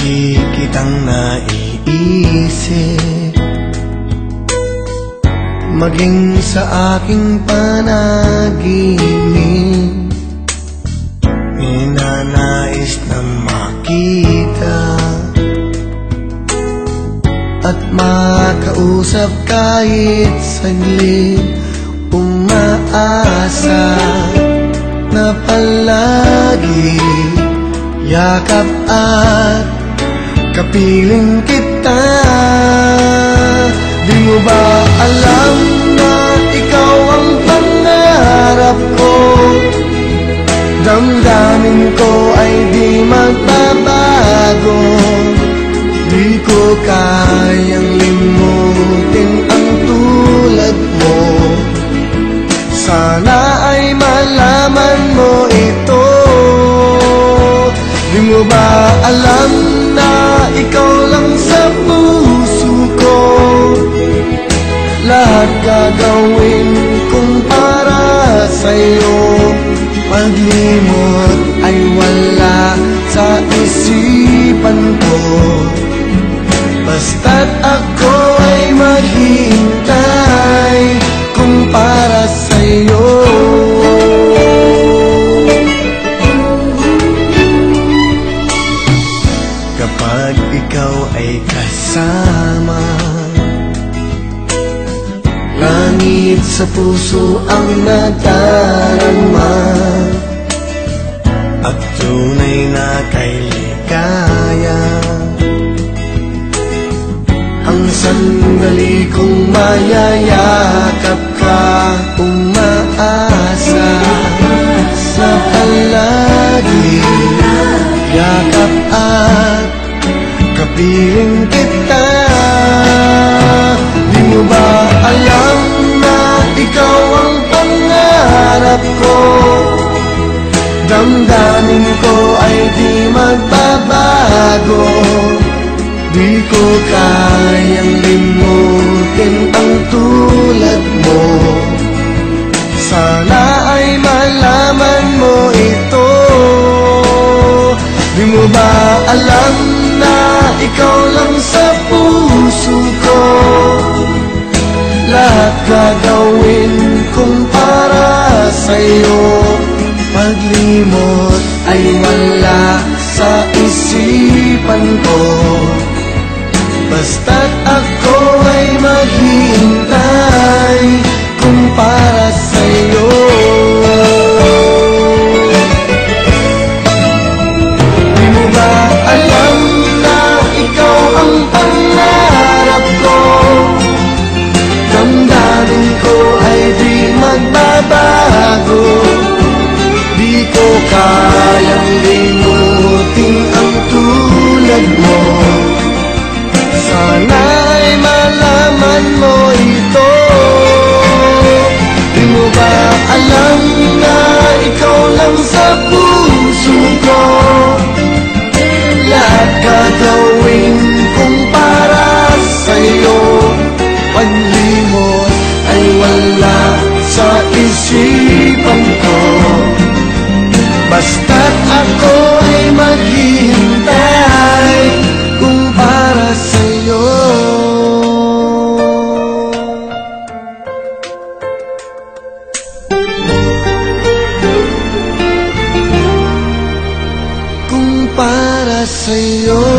Lagi kitang naiisip, maging sa aking panaginip. Ninanais na makita at makausap kahit saglit. Umaasa na palagi yakap at kapiling kita. Di mo ba alam na ikaw ang pangarap ko? Damdamin ko ay di magbabago. Di ko kayang limutin ang tulad mo. Sana ay malaman mo ito. Di mo ba alam na ikaw lang sa puso ko? Lahat gagawin kong para sa'yo. Paglimot ay wala sa isipan ko. Basta't ako ay maghihintay kung para sa'yo. Kapag ikaw ay kasama, langit sa puso ang nadarama, at tunay na kay ligaya. Ang sandali kong mayayakap ka, umaasa na palagi yakap at kapiling kita. Di mo ba alam na ikaw ang pangarap ko? Damdamin ko ay di magbabago. Di ko kayang limutin ang tulad mo. Sana ay malaman mo ito. Di mo ba alam na ikaw lang sa puso ko? Lahat gagawin kong para sa'yo. Paglimot ay wala sa isipan ko. Basta't ako ay maghihintay kung para sa'yo. Di mo ba alam na ikaw ang pangarap ko? Damdamin ko ay di magbabago. Di ko kayang limutin ang tulad mo. Sana ay malaman mo ito. Di mo ba alam na ikaw lang sa puso ko? Lahat gagawin kong para sa'yo. Paglimot ay wala sa isipan ko. Basta't ako ay maghihintay kung para sa'yo. Kung para sa'yo.